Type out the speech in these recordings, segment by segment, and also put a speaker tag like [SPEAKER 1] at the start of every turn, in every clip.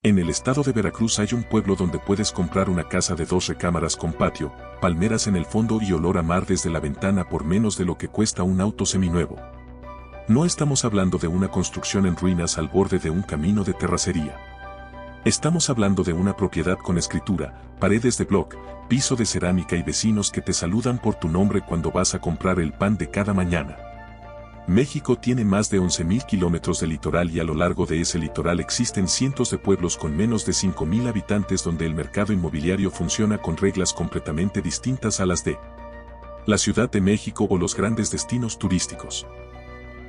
[SPEAKER 1] En el estado de Veracruz hay un pueblo donde puedes comprar una casa de 2 recámaras con patio, palmeras en el fondo y olor a mar desde la ventana por menos de lo que cuesta un auto seminuevo. No estamos hablando de una construcción en ruinas al borde de un camino de terracería. Estamos hablando de una propiedad con escritura, paredes de bloc, piso de cerámica y vecinos que te saludan por tu nombre cuando vas a comprar el pan de cada mañana. México tiene más de 11.000 kilómetros de litoral y a lo largo de ese litoral existen cientos de pueblos con menos de 5.000 habitantes donde el mercado inmobiliario funciona con reglas completamente distintas a las de la Ciudad de México o los grandes destinos turísticos.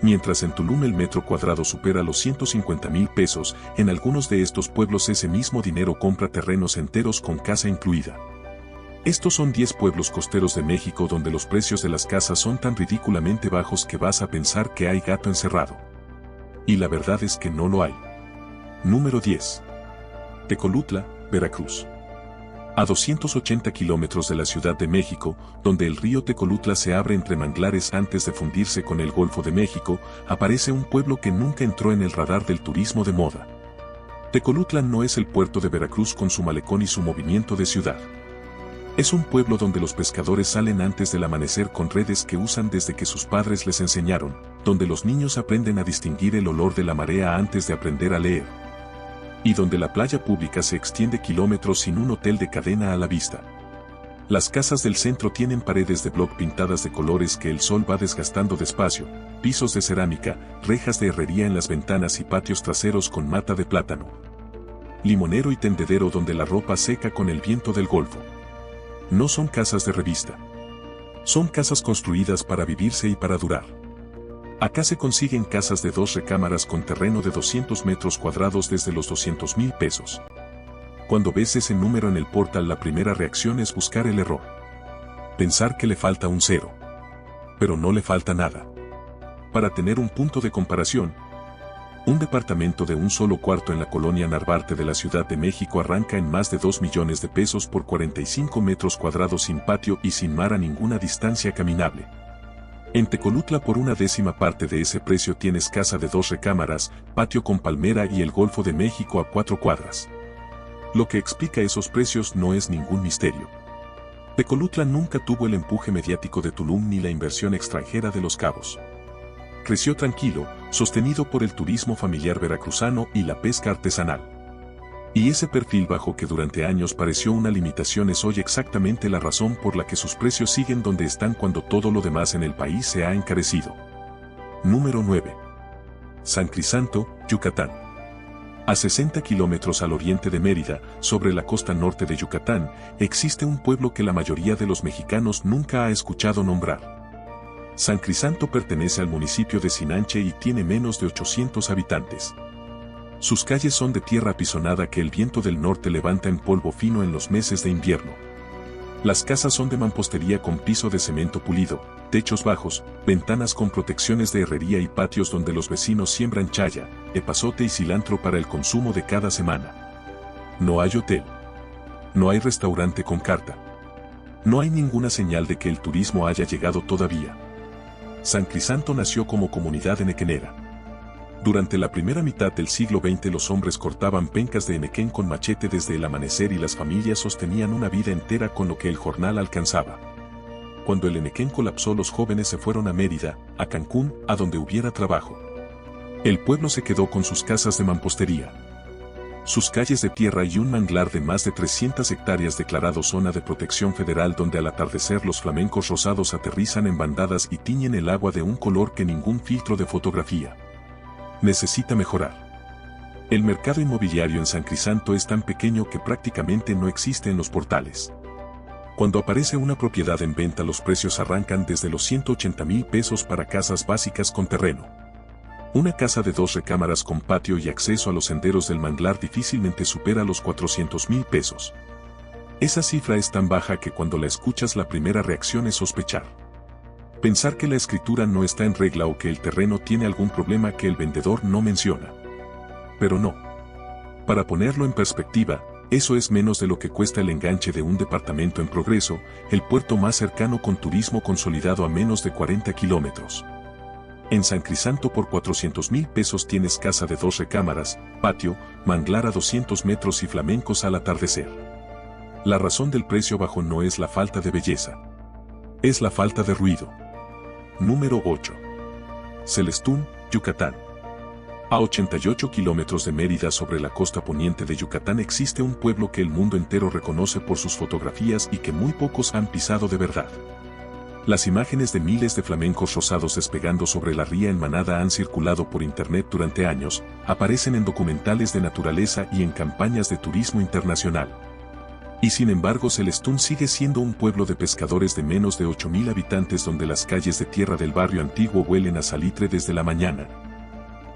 [SPEAKER 1] Mientras en Tulum el metro cuadrado supera los 150,000 pesos, en algunos de estos pueblos ese mismo dinero compra terrenos enteros con casa incluida. Estos son 10 pueblos costeros de México donde los precios de las casas son tan ridículamente bajos que vas a pensar que hay gato encerrado. Y la verdad es que no lo hay. Número 10. Tecolutla, Veracruz. A 280 kilómetros de la Ciudad de México, donde el río Tecolutla se abre entre manglares antes de fundirse con el Golfo de México, aparece un pueblo que nunca entró en el radar del turismo de moda. Tecolutla no es el puerto de Veracruz con su malecón y su movimiento de ciudad. Es un pueblo donde los pescadores salen antes del amanecer con redes que usan desde que sus padres les enseñaron, donde los niños aprenden a distinguir el olor de la marea antes de aprender a leer. Y donde la playa pública se extiende kilómetros sin un hotel de cadena a la vista. Las casas del centro tienen paredes de bloc pintadas de colores que el sol va desgastando despacio, pisos de cerámica, rejas de herrería en las ventanas y patios traseros con mata de plátano. Limonero y tendedero donde la ropa seca con el viento del Golfo. No son casas de revista. Son casas construidas para vivirse y para durar. Acá se consiguen casas de 2 recámaras con terreno de 200 metros cuadrados desde los 200,000 pesos. Cuando ves ese número en el portal la primera reacción es buscar el error. Pensar que le falta un cero. Pero no le falta nada. Para tener un punto de comparación, un departamento de un solo cuarto en la colonia Narvarte de la Ciudad de México arranca en más de 2 millones de pesos por 45 metros cuadrados sin patio y sin mar a ninguna distancia caminable. En Tecolutla por una 10ª parte de ese precio tienes casa de 2 recámaras, patio con palmera y el Golfo de México a 4 cuadras. Lo que explica esos precios no es ningún misterio. Tecolutla nunca tuvo el empuje mediático de Tulum ni la inversión extranjera de Los Cabos. Creció tranquilo, sostenido por el turismo familiar veracruzano y la pesca artesanal. Y ese perfil bajo que durante años pareció una limitación es hoy exactamente la razón por la que sus precios siguen donde están cuando todo lo demás en el país se ha encarecido. Número 9. San Crisanto, Yucatán. A 60 kilómetros al oriente de Mérida, sobre la costa norte de Yucatán, existe un pueblo que la mayoría de los mexicanos nunca ha escuchado nombrar. San Crisanto pertenece al municipio de Sinanche y tiene menos de 800 habitantes. Sus calles son de tierra apisonada que el viento del norte levanta en polvo fino en los meses de invierno. Las casas son de mampostería con piso de cemento pulido, techos bajos, ventanas con protecciones de herrería y patios donde los vecinos siembran chaya, epazote y cilantro para el consumo de cada semana. No hay hotel. No hay restaurante con carta. No hay ninguna señal de que el turismo haya llegado todavía. San Crisanto nació como comunidad enequenera. Durante la primera mitad del siglo XX los hombres cortaban pencas de enequén con machete desde el amanecer y las familias sostenían una vida entera con lo que el jornal alcanzaba. Cuando el enequén colapsó los jóvenes se fueron a Mérida, a Cancún, a donde hubiera trabajo. El pueblo se quedó con sus casas de mampostería, sus calles de tierra y un manglar de más de 300 hectáreas declarado zona de protección federal donde al atardecer los flamencos rosados aterrizan en bandadas y tiñen el agua de un color que ningún filtro de fotografía necesita mejorar. El mercado inmobiliario en San Crisanto es tan pequeño que prácticamente no existe en los portales. Cuando aparece una propiedad en venta los precios arrancan desde los 180,000 pesos para casas básicas con terreno. Una casa de 2 recámaras con patio y acceso a los senderos del manglar difícilmente supera los 400,000 pesos. Esa cifra es tan baja que cuando la escuchas la primera reacción es sospechar. Pensar que la escritura no está en regla o que el terreno tiene algún problema que el vendedor no menciona. Pero no. Para ponerlo en perspectiva, eso es menos de lo que cuesta el enganche de un departamento en Progreso, el puerto más cercano con turismo consolidado a menos de 40 kilómetros. En San Crisanto por 400,000 pesos tienes casa de 2 recámaras, patio, manglar a 200 metros y flamencos al atardecer. La razón del precio bajo no es la falta de belleza. Es la falta de ruido. Número 8. Celestún, Yucatán. A 88 kilómetros de Mérida sobre la costa poniente de Yucatán existe un pueblo que el mundo entero reconoce por sus fotografías y que muy pocos han pisado de verdad. Las imágenes de miles de flamencos rosados despegando sobre la ría en manada han circulado por internet durante años, aparecen en documentales de naturaleza y en campañas de turismo internacional. Y sin embargo Celestún sigue siendo un pueblo de pescadores de menos de 8,000 habitantes donde las calles de tierra del barrio antiguo huelen a salitre desde la mañana.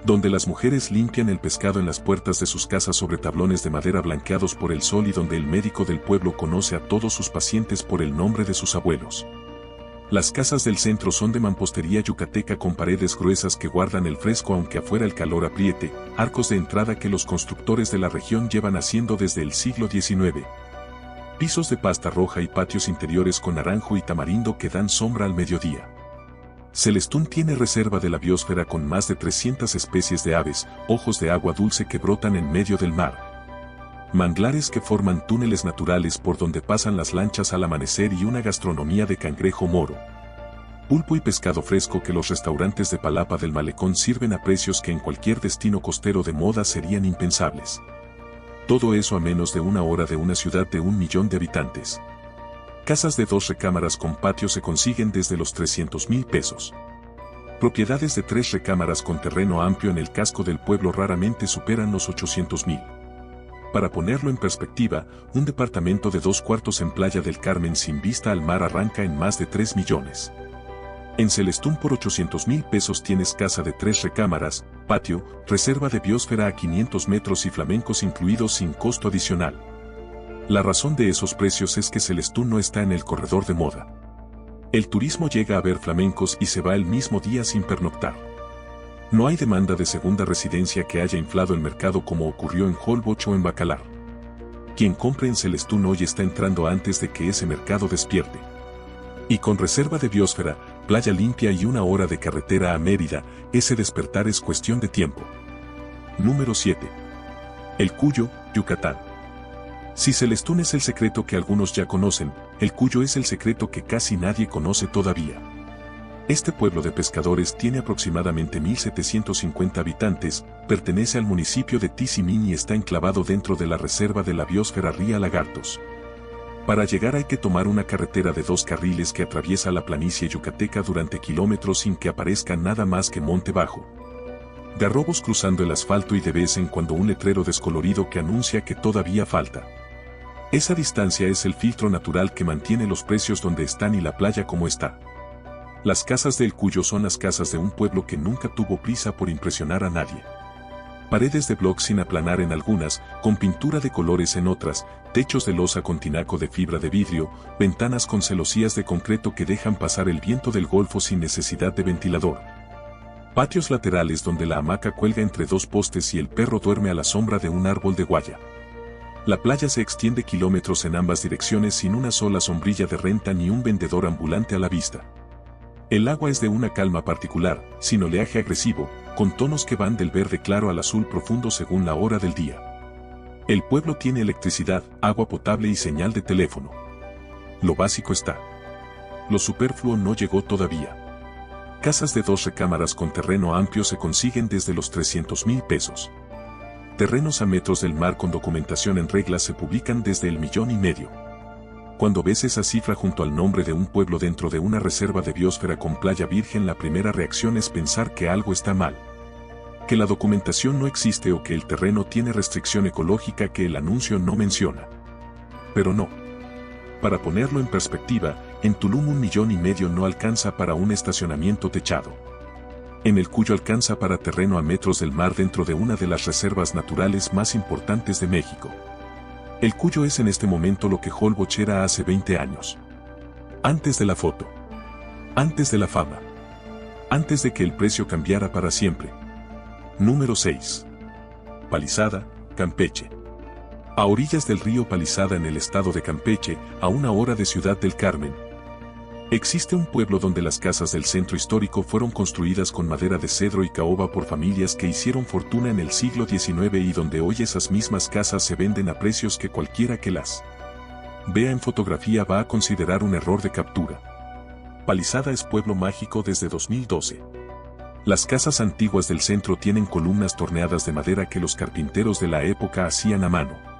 [SPEAKER 1] Donde las mujeres limpian el pescado en las puertas de sus casas sobre tablones de madera blanqueados por el sol y donde el médico del pueblo conoce a todos sus pacientes por el nombre de sus abuelos. Las casas del centro son de mampostería yucateca con paredes gruesas que guardan el fresco aunque afuera el calor apriete, arcos de entrada que los constructores de la región llevan haciendo desde el siglo XIX. Pisos de pasta roja y patios interiores con naranjo y tamarindo que dan sombra al mediodía. Celestún tiene reserva de la biosfera con más de 300 especies de aves, ojos de agua dulce que brotan en medio del mar. Manglares que forman túneles naturales por donde pasan las lanchas al amanecer y una gastronomía de cangrejo moro. Pulpo y pescado fresco que los restaurantes de Palapa del Malecón sirven a precios que en cualquier destino costero de moda serían impensables. Todo eso a menos de una hora de una ciudad de 1 millón de habitantes. Casas de 2 recámaras con patio se consiguen desde los 300,000 pesos. Propiedades de 3 recámaras con terreno amplio en el casco del pueblo raramente superan los 800,000. Para ponerlo en perspectiva, un departamento de 2 cuartos en Playa del Carmen sin vista al mar arranca en más de 3 millones. En Celestún por 800,000 pesos tienes casa de 3 recámaras, patio, reserva de biosfera a 500 metros y flamencos incluidos sin costo adicional. La razón de esos precios es que Celestún no está en el corredor de moda. El turismo llega a ver flamencos y se va el mismo día sin pernoctar. No hay demanda de segunda residencia que haya inflado el mercado como ocurrió en Holbox o en Bacalar. Quien compre en Celestún hoy está entrando antes de que ese mercado despierte. Y con reserva de biosfera, playa limpia y 1 hora de carretera a Mérida, ese despertar es cuestión de tiempo. Número 7. El Cuyo, Yucatán. Si Celestún es el secreto que algunos ya conocen, el Cuyo es el secreto que casi nadie conoce todavía. Este pueblo de pescadores tiene aproximadamente 1,750 habitantes, pertenece al municipio de Tizimín y está enclavado dentro de la reserva de la biosfera Ría Lagartos. Para llegar hay que tomar una carretera de 2 carriles que atraviesa la planicie yucateca durante kilómetros sin que aparezca nada más que monte bajo. Garrobos cruzando el asfalto y de vez en cuando un letrero descolorido que anuncia que todavía falta. Esa distancia es el filtro natural que mantiene los precios donde están y la playa como está. Las casas del Cuyo son las casas de un pueblo que nunca tuvo prisa por impresionar a nadie. Paredes de bloc sin aplanar en algunas, con pintura de colores en otras, techos de losa con tinaco de fibra de vidrio, ventanas con celosías de concreto que dejan pasar el viento del golfo sin necesidad de ventilador. Patios laterales donde la hamaca cuelga entre 2 postes y el perro duerme a la sombra de un árbol de guaya. La playa se extiende kilómetros en ambas direcciones sin una sola sombrilla de renta ni un vendedor ambulante a la vista. El agua es de una calma particular, sin oleaje agresivo, con tonos que van del verde claro al azul profundo según la hora del día. El pueblo tiene electricidad, agua potable y señal de teléfono. Lo básico está. Lo superfluo no llegó todavía. Casas de 2 recámaras con terreno amplio se consiguen desde los 300,000 pesos. Terrenos a metros del mar con documentación en regla se publican desde el 1,5 millones. Cuando ves esa cifra junto al nombre de un pueblo dentro de una reserva de biosfera con playa virgen, la primera reacción es pensar que algo está mal. Que la documentación no existe o que el terreno tiene restricción ecológica que el anuncio no menciona. Pero no. Para ponerlo en perspectiva, en Tulum 1,5 millones no alcanza para un estacionamiento techado. En el Cuyo alcanza para terreno a metros del mar dentro de una de las reservas naturales más importantes de México. El Cuyo es en este momento lo que Holbox era hace 20 años. Antes de la foto. Antes de la fama. Antes de que el precio cambiara para siempre. Número 6. Palizada, Campeche. A orillas del río Palizada en el estado de Campeche, a 1 hora de Ciudad del Carmen. Existe un pueblo donde las casas del centro histórico fueron construidas con madera de cedro y caoba por familias que hicieron fortuna en el siglo XIX y donde hoy esas mismas casas se venden a precios que cualquiera que las vea en fotografía va a considerar un error de captura. Palizada es pueblo mágico desde 2012. Las casas antiguas del centro tienen columnas torneadas de madera que los carpinteros de la época hacían a mano.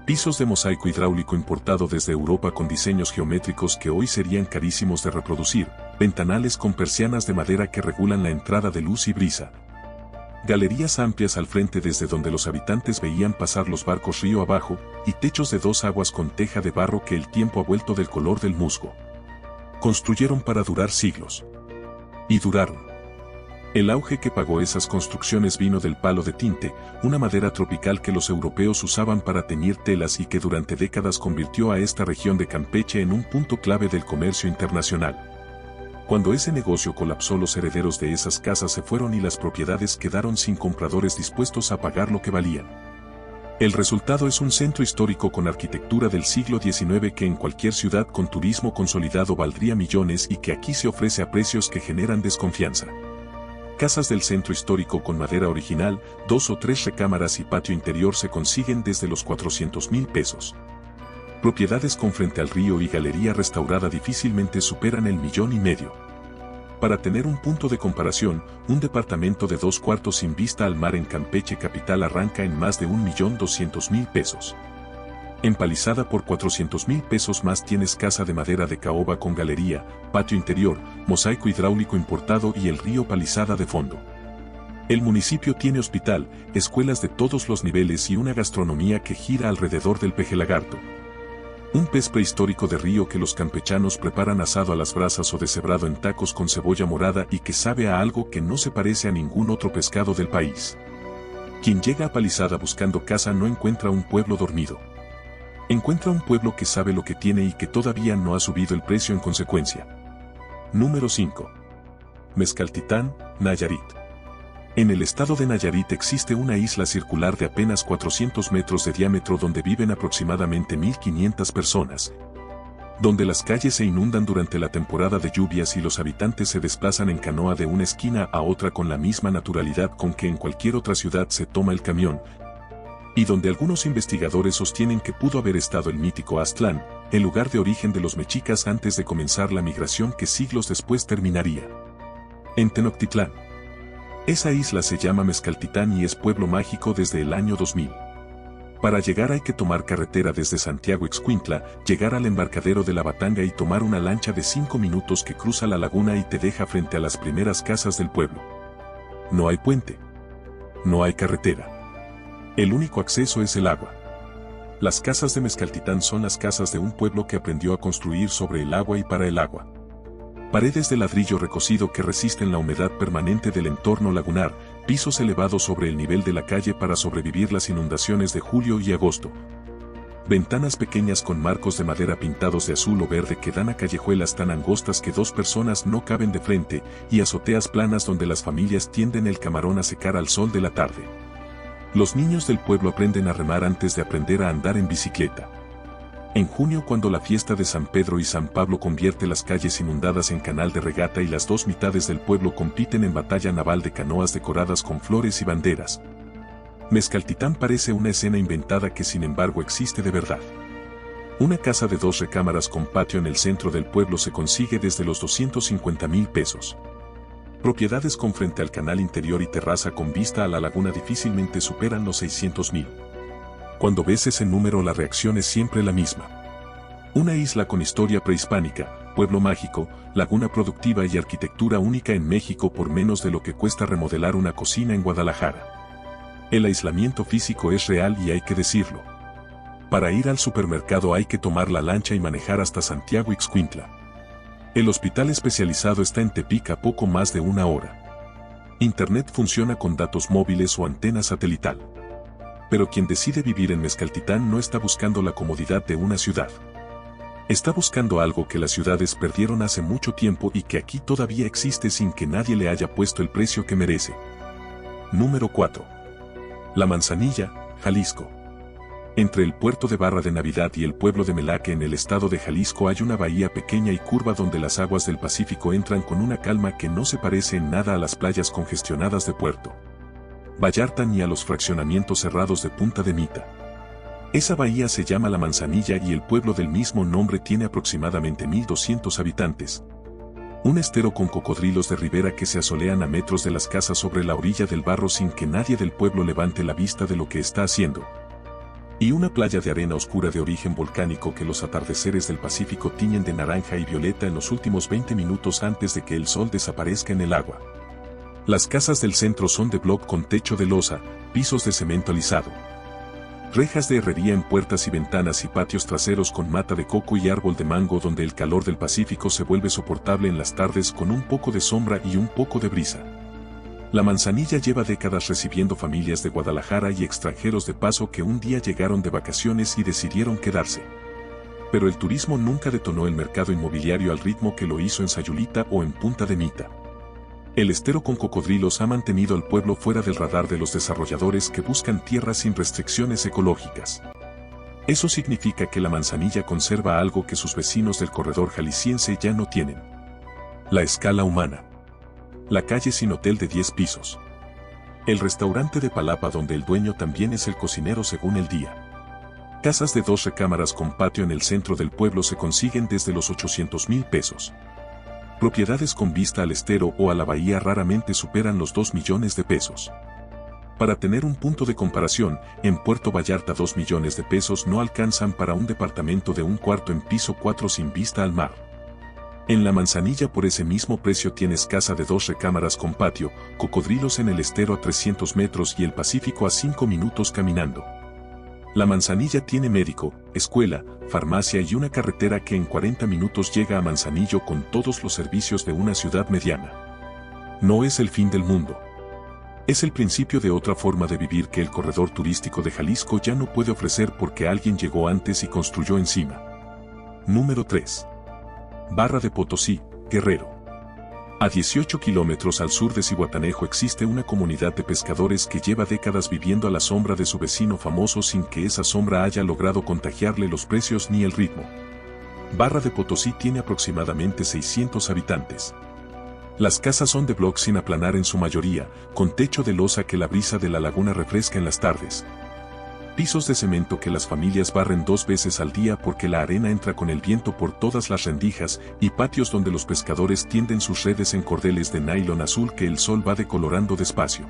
[SPEAKER 1] Pisos de mosaico hidráulico importado desde Europa con diseños geométricos que hoy serían carísimos de reproducir, ventanales con persianas de madera que regulan la entrada de luz y brisa. Galerías amplias al frente desde donde los habitantes veían pasar los barcos río abajo, y techos de dos aguas con teja de barro que el tiempo ha vuelto del color del musgo. Construyeron para durar siglos. Y duraron. El auge que pagó esas construcciones vino del palo de tinte, una madera tropical que los europeos usaban para teñir telas y que durante décadas convirtió a esta región de Campeche en un punto clave del comercio internacional. Cuando ese negocio colapsó, los herederos de esas casas se fueron y las propiedades quedaron sin compradores dispuestos a pagar lo que valían. El resultado es un centro histórico con arquitectura del siglo XIX que en cualquier ciudad con turismo consolidado valdría millones y que aquí se ofrece a precios que generan desconfianza. Casas del centro histórico con madera original, 2 o 3 recámaras y patio interior se consiguen desde los 400,000 pesos. Propiedades con frente al río y galería restaurada difícilmente superan el 1,5 millones. Para tener un punto de comparación, un departamento de 2 cuartos sin vista al mar en Campeche capital arranca en más de 1,200,000 pesos. Empalizada por 400,000 pesos más tienes casa de madera de caoba con galería, patio interior, mosaico hidráulico importado y el río Palizada de fondo. El municipio tiene hospital, escuelas de todos los niveles y una gastronomía que gira alrededor del pejelagarto. Un pez prehistórico de río que los campechanos preparan asado a las brasas o deshebrado en tacos con cebolla morada y que sabe a algo que no se parece a ningún otro pescado del país. Quien llega a Palizada buscando casa no encuentra un pueblo dormido. Encuentra un pueblo que sabe lo que tiene y que todavía no ha subido el precio en consecuencia. Número 5. Mezcaltitán, Nayarit. En el estado de Nayarit existe una isla circular de apenas 400 metros de diámetro donde viven aproximadamente 1,500 personas, donde las calles se inundan durante la temporada de lluvias y los habitantes se desplazan en canoa de una esquina a otra con la misma naturalidad con que en cualquier otra ciudad se toma el camión, y donde algunos investigadores sostienen que pudo haber estado el mítico Aztlán, el lugar de origen de los mexicas antes de comenzar la migración que siglos después terminaría en Tenochtitlán. Esa isla se llama Mezcaltitán y es pueblo mágico desde el año 2000. Para llegar hay que tomar carretera desde Santiago Ixcuintla, llegar al embarcadero de la Batanga y tomar una lancha de 5 minutos que cruza la laguna y te deja frente a las primeras casas del pueblo. No hay puente. No hay carretera. El único acceso es el agua. Las casas de Mezcaltitán son las casas de un pueblo que aprendió a construir sobre el agua y para el agua. Paredes de ladrillo recocido que resisten la humedad permanente del entorno lagunar, pisos elevados sobre el nivel de la calle para sobrevivir las inundaciones de julio y agosto. Ventanas pequeñas con marcos de madera pintados de azul o verde que dan a callejuelas tan angostas que 2 personas no caben de frente, y azoteas planas donde las familias tienden el camarón a secar al sol de la tarde. Los niños del pueblo aprenden a remar antes de aprender a andar en bicicleta. En junio, cuando la fiesta de San Pedro y San Pablo convierte las calles inundadas en canal de regata y las 2 mitades del pueblo compiten en batalla naval de canoas decoradas con flores y banderas. Mezcaltitán parece una escena inventada que sin embargo existe de verdad. Una casa de 2 recámaras con patio en el centro del pueblo se consigue desde los 250,000 pesos. Propiedades con frente al canal interior y terraza con vista a la laguna difícilmente superan los 600,000. Cuando ves ese número la reacción es siempre la misma. Una isla con historia prehispánica, pueblo mágico, laguna productiva y arquitectura única en México por menos de lo que cuesta remodelar una cocina en Guadalajara. El aislamiento físico es real y hay que decirlo. Para ir al supermercado hay que tomar la lancha y manejar hasta Santiago Ixcuintla. El hospital especializado está en Tepic a poco más de 1 hora. Internet funciona con datos móviles o antena satelital. Pero quien decide vivir en Mezcaltitán no está buscando la comodidad de una ciudad. Está buscando algo que las ciudades perdieron hace mucho tiempo y que aquí todavía existe sin que nadie le haya puesto el precio que merece. Número 4. La Manzanilla, Jalisco. Entre el puerto de Barra de Navidad y el pueblo de Melaque en el estado de Jalisco hay una bahía pequeña y curva donde las aguas del Pacífico entran con una calma que no se parece en nada a las playas congestionadas de Puerto Vallarta ni a los fraccionamientos cerrados de Punta de Mita. Esa bahía se llama La Manzanilla y el pueblo del mismo nombre tiene aproximadamente 1,200 habitantes. Un estero con cocodrilos de ribera que se asolean a metros de las casas sobre la orilla del barro sin que nadie del pueblo levante la vista de lo que está haciendo. Y una playa de arena oscura de origen volcánico que los atardeceres del Pacífico tiñen de naranja y violeta en los últimos 20 minutos antes de que el sol desaparezca en el agua. Las casas del centro son de bloc con techo de losa, pisos de cemento alisado. Rejas de herrería en puertas y ventanas y patios traseros con mata de coco y árbol de mango donde el calor del Pacífico se vuelve soportable en las tardes con un poco de sombra y un poco de brisa. La Manzanilla lleva décadas recibiendo familias de Guadalajara y extranjeros de paso que un día llegaron de vacaciones y decidieron quedarse. Pero el turismo nunca detonó el mercado inmobiliario al ritmo que lo hizo en Sayulita o en Punta de Mita. El estero con cocodrilos ha mantenido al pueblo fuera del radar de los desarrolladores que buscan tierras sin restricciones ecológicas. Eso significa que la Manzanilla conserva algo que sus vecinos del corredor jalisciense ya no tienen: la escala humana. La calle sin hotel de 10 pisos. El restaurante de palapa donde el dueño también es el cocinero según el día. Casas de 2 recámaras con patio en el centro del pueblo se consiguen desde los 800,000 pesos. Propiedades con vista al estero o a la bahía raramente superan los 2 millones de pesos. Para tener un punto de comparación, en Puerto Vallarta 2 millones de pesos no alcanzan para un departamento de un cuarto en piso 4 sin vista al mar. En La Manzanilla por ese mismo precio tienes casa de 2 recámaras con patio, cocodrilos en el estero a 300 metros y el Pacífico a 5 minutos caminando. La Manzanilla tiene médico, escuela, farmacia y una carretera que en 40 minutos llega a Manzanillo con todos los servicios de una ciudad mediana. No es el fin del mundo. Es el principio de otra forma de vivir que el corredor turístico de Jalisco ya no puede ofrecer porque alguien llegó antes y construyó encima. Número 3. Barra de Potosí, Guerrero. A 18 kilómetros al sur de Zihuatanejo existe una comunidad de pescadores que lleva décadas viviendo a la sombra de su vecino famoso sin que esa sombra haya logrado contagiarle los precios ni el ritmo. Barra de Potosí tiene aproximadamente 600 habitantes. Las casas son de bloc sin aplanar en su mayoría, con techo de losa que la brisa de la laguna refresca en las tardes. Pisos de cemento que las familias barren 2 veces al día porque la arena entra con el viento por todas las rendijas y patios donde los pescadores tienden sus redes en cordeles de nylon azul que el sol va decolorando despacio.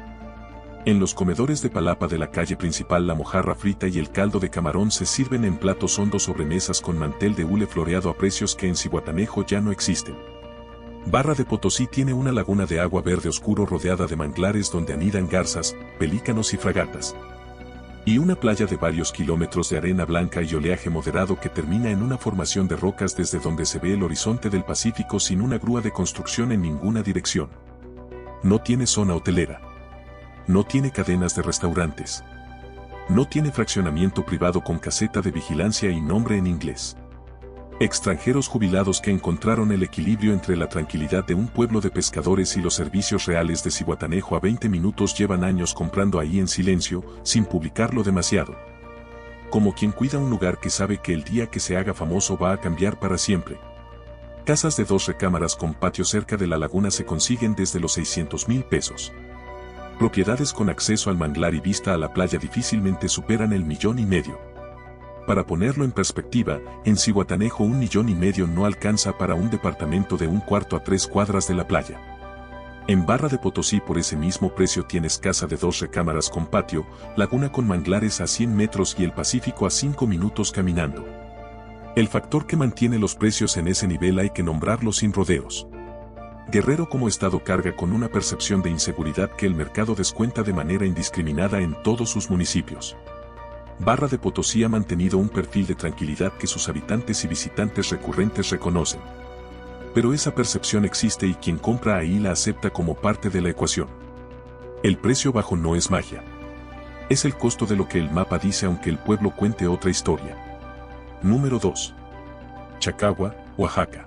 [SPEAKER 1] En los comedores de palapa de la calle principal la mojarra frita y el caldo de camarón se sirven en platos hondos sobre mesas con mantel de hule floreado a precios que en Zihuatanejo ya no existen. Barra de Potosí tiene una laguna de agua verde oscuro rodeada de manglares donde anidan garzas, pelícanos y fragatas. Y una playa de varios kilómetros de arena blanca y oleaje moderado que termina en una formación de rocas desde donde se ve el horizonte del Pacífico sin una grúa de construcción en ninguna dirección. No tiene zona hotelera. No tiene cadenas de restaurantes. No tiene fraccionamiento privado con caseta de vigilancia y nombre en inglés. Extranjeros jubilados que encontraron el equilibrio entre la tranquilidad de un pueblo de pescadores y los servicios reales de Zihuatanejo a 20 minutos llevan años comprando ahí en silencio, sin publicarlo demasiado. Como quien cuida un lugar que sabe que el día que se haga famoso va a cambiar para siempre. Casas de 2 recámaras con patio cerca de la laguna se consiguen desde los 600,000 pesos. Propiedades con acceso al manglar y vista a la playa difícilmente superan el 1,5 millones. Para ponerlo en perspectiva, en Zihuatanejo 1,5 millones no alcanza para un departamento de un cuarto a 3 cuadras de la playa. En Barra de Potosí por ese mismo precio tienes casa de 2 recámaras con patio, laguna con manglares a 100 metros y el Pacífico a 5 minutos caminando. El factor que mantiene los precios en ese nivel hay que nombrarlo sin rodeos. Guerrero como estado carga con una percepción de inseguridad que el mercado descuenta de manera indiscriminada en todos sus municipios. Barra de Potosí ha mantenido un perfil de tranquilidad que sus habitantes y visitantes recurrentes reconocen. Pero esa percepción existe y quien compra ahí la acepta como parte de la ecuación. El precio bajo no es magia. Es el costo de lo que el mapa dice aunque el pueblo cuente otra historia. Número 2. Chacagua, Oaxaca.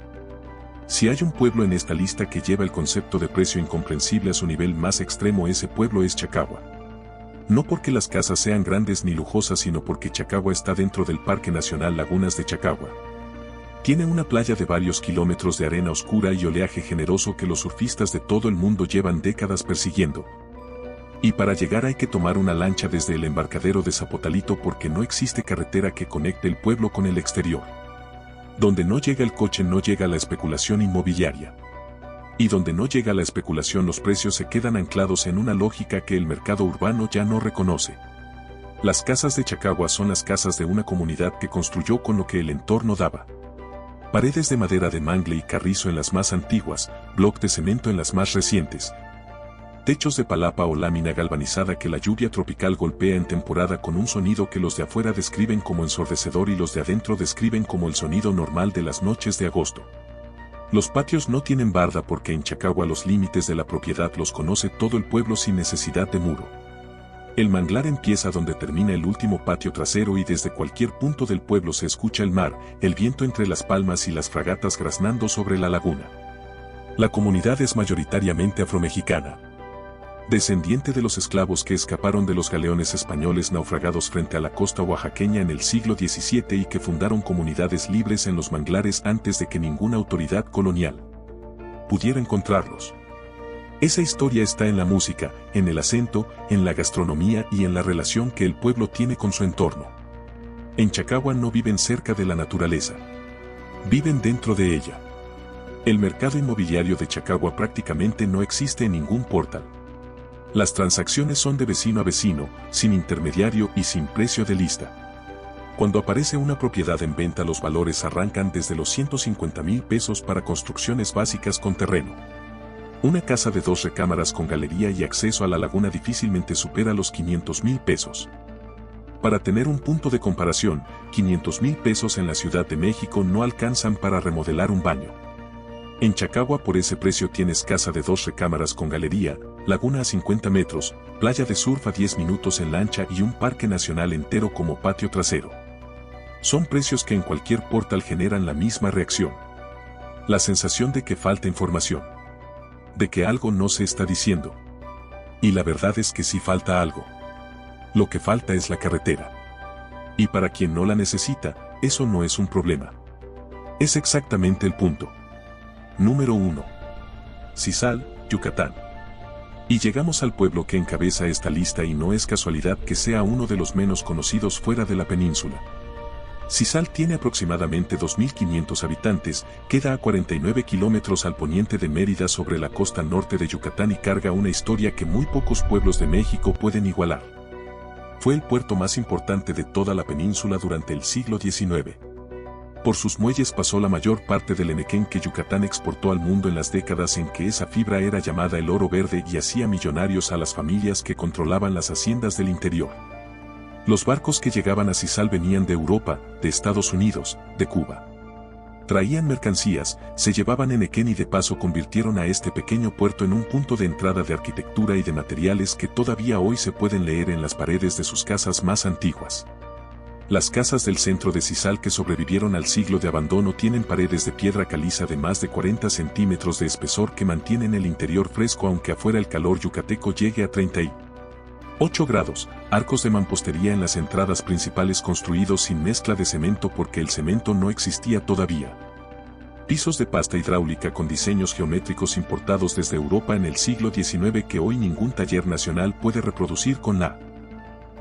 [SPEAKER 1] Si hay un pueblo en esta lista que lleva el concepto de precio incomprensible a su nivel más extremo, ese pueblo es Chacagua. No porque las casas sean grandes ni lujosas, sino porque Chacagua está dentro del Parque Nacional Lagunas de Chacagua. Tiene una playa de varios kilómetros de arena oscura y oleaje generoso que los surfistas de todo el mundo llevan décadas persiguiendo. Y para llegar hay que tomar una lancha desde el embarcadero de Zapotalito porque no existe carretera que conecte el pueblo con el exterior. Donde no llega el coche no llega la especulación inmobiliaria. Y donde no llega la especulación los precios se quedan anclados en una lógica que el mercado urbano ya no reconoce. Las casas de Chacagua son las casas de una comunidad que construyó con lo que el entorno daba. Paredes de madera de mangle y carrizo en las más antiguas, bloc de cemento en las más recientes. Techos de palapa o lámina galvanizada que la lluvia tropical golpea en temporada con un sonido que los de afuera describen como ensordecedor y los de adentro describen como el sonido normal de las noches de agosto. Los patios no tienen barda porque en Chacagua los límites de la propiedad los conoce todo el pueblo sin necesidad de muro. El manglar empieza donde termina el último patio trasero y desde cualquier punto del pueblo se escucha el mar, el viento entre las palmas y las fragatas graznando sobre la laguna. La comunidad es mayoritariamente afromexicana. Descendiente de los esclavos que escaparon de los galeones españoles naufragados frente a la costa oaxaqueña en el siglo XVII y que fundaron comunidades libres en los manglares antes de que ninguna autoridad colonial pudiera encontrarlos. Esa historia está en la música, en el acento, en la gastronomía y en la relación que el pueblo tiene con su entorno. En Chacagua no viven cerca de la naturaleza. Viven dentro de ella. El mercado inmobiliario de Chacagua prácticamente no existe en ningún portal. Las transacciones son de vecino a vecino, sin intermediario y sin precio de lista. Cuando aparece una propiedad en venta los valores arrancan desde los 150,000 pesos para construcciones básicas con terreno. Una casa de 2 recámaras con galería y acceso a la laguna difícilmente supera los 500,000 pesos. Para tener un punto de comparación, 500,000 pesos en la Ciudad de México no alcanzan para remodelar un baño. En Chacagua por ese precio tienes casa de 2 recámaras con galería, laguna a 50 metros, playa de surf a 10 minutos en lancha y un parque nacional entero como patio trasero. Son precios que en cualquier portal generan la misma reacción. La sensación de que falta información. De que algo no se está diciendo. Y la verdad es que sí falta algo. Lo que falta es la carretera. Y para quien no la necesita, eso no es un problema. Es exactamente el punto. Número 1. Cizal, Yucatán. Y llegamos al pueblo que encabeza esta lista y no es casualidad que sea uno de los menos conocidos fuera de la península. Cizal tiene aproximadamente 2.500 habitantes, queda a 49 kilómetros al poniente de Mérida sobre la costa norte de Yucatán y carga una historia que muy pocos pueblos de México pueden igualar. Fue el puerto más importante de toda la península durante el siglo XIX. Por sus muelles pasó la mayor parte del enequén que Yucatán exportó al mundo en las décadas en que esa fibra era llamada el oro verde y hacía millonarios a las familias que controlaban las haciendas del interior. Los barcos que llegaban a Cizal venían de Europa, de Estados Unidos, de Cuba. Traían mercancías, se llevaban enequén y de paso convirtieron a este pequeño puerto en un punto de entrada de arquitectura y de materiales que todavía hoy se pueden leer en las paredes de sus casas más antiguas. Las casas del centro de Cizal que sobrevivieron al siglo de abandono tienen paredes de piedra caliza de más de 40 centímetros de espesor que mantienen el interior fresco aunque afuera el calor yucateco llegue a 38 grados, arcos de mampostería en las entradas principales construidos sin mezcla de cemento porque el cemento no existía todavía. Pisos de pasta hidráulica con diseños geométricos importados desde Europa en el siglo XIX que hoy ningún taller nacional puede reproducir con la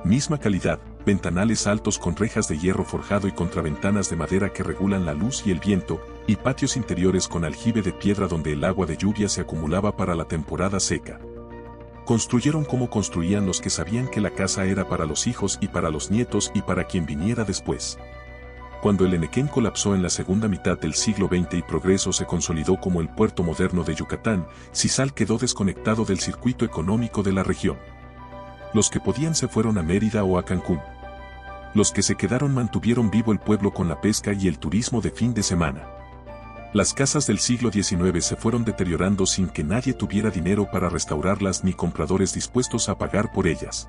[SPEAKER 1] misma calidad, ventanales altos con rejas de hierro forjado y contraventanas de madera que regulan la luz y el viento, y patios interiores con aljibe de piedra donde el agua de lluvia se acumulaba para la temporada seca. Construyeron como construían los que sabían que la casa era para los hijos y para los nietos y para quien viniera después. Cuando el enequén colapsó en la segunda mitad del siglo XX y Progreso se consolidó como el puerto moderno de Yucatán, Cizal quedó desconectado del circuito económico de la región. Los que podían se fueron a Mérida o a Cancún. Los que se quedaron mantuvieron vivo el pueblo con la pesca y el turismo de fin de semana. Las casas del siglo XIX se fueron deteriorando sin que nadie tuviera dinero para restaurarlas ni compradores dispuestos a pagar por ellas.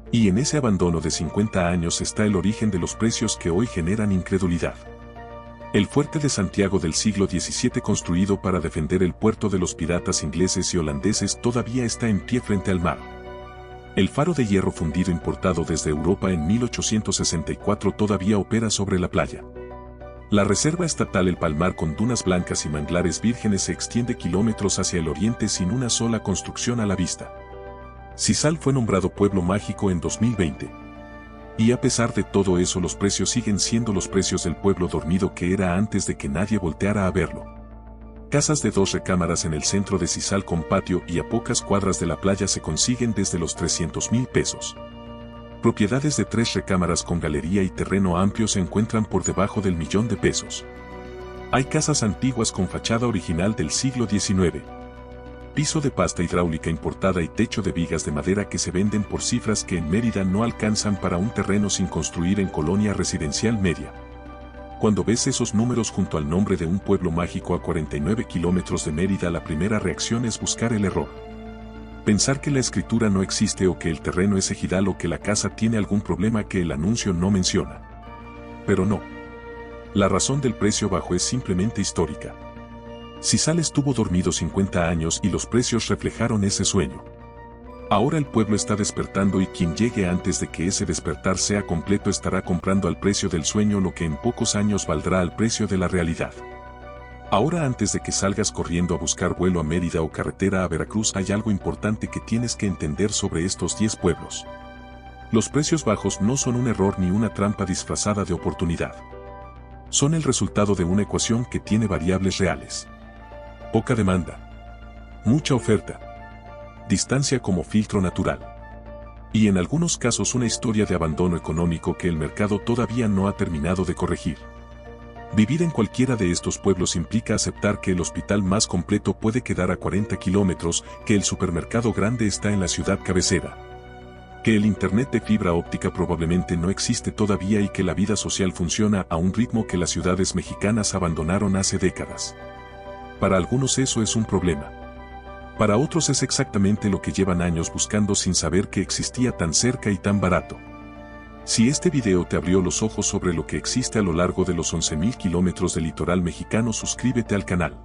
[SPEAKER 1] Y en ese abandono de 50 años está el origen de los precios que hoy generan incredulidad. El fuerte de Santiago del siglo XVII construido para defender el puerto de los piratas ingleses y holandeses todavía está en pie frente al mar. El faro de hierro fundido importado desde Europa en 1864 todavía opera sobre la playa. La reserva estatal El Palmar con dunas blancas y manglares vírgenes se extiende kilómetros hacia el oriente sin una sola construcción a la vista. Sisal fue nombrado pueblo mágico en 2020. Y a pesar de todo eso los precios siguen siendo los precios del pueblo dormido que era antes de que nadie volteara a verlo. Casas de 2 recámaras en el centro de Sisal con patio y a pocas cuadras de la playa se consiguen desde los 300,000 pesos. Propiedades de 3 recámaras con galería y terreno amplio se encuentran por debajo del $1.000.000. Hay casas antiguas con fachada original del siglo XIX. Piso de pasta hidráulica importada y techo de vigas de madera que se venden por cifras que en Mérida no alcanzan para un terreno sin construir en colonia residencial media. Cuando ves esos números junto al nombre de un pueblo mágico a 49 kilómetros de Mérida, la primera reacción es buscar el error. Pensar que la escritura no existe o que el terreno es ejidal o que la casa tiene algún problema que el anuncio no menciona. Pero no. La razón del precio bajo es simplemente histórica. Sisal estuvo dormido 50 años y los precios reflejaron ese sueño. Ahora el pueblo está despertando y quien llegue antes de que ese despertar sea completo estará comprando al precio del sueño lo que en pocos años valdrá al precio de la realidad. Ahora antes de que salgas corriendo a buscar vuelo a Mérida o carretera a Veracruz hay algo importante que tienes que entender sobre estos 10 pueblos. Los precios bajos no son un error ni una trampa disfrazada de oportunidad. Son el resultado de una ecuación que tiene variables reales. Poca demanda. Mucha oferta. Distancia como filtro natural. Y en algunos casos una historia de abandono económico que el mercado todavía no ha terminado de corregir. Vivir en cualquiera de estos pueblos implica aceptar que el hospital más completo puede quedar a 40 kilómetros, que el supermercado grande está en la ciudad cabecera, que el internet de fibra óptica probablemente no existe todavía y que la vida social funciona a un ritmo que las ciudades mexicanas abandonaron hace décadas. Para algunos eso es un problema. Para otros es exactamente lo que llevan años buscando sin saber que existía tan cerca y tan barato. Si este video te abrió los ojos sobre lo que existe a lo largo de los 11,000 kilómetros del litoral mexicano, suscríbete al canal.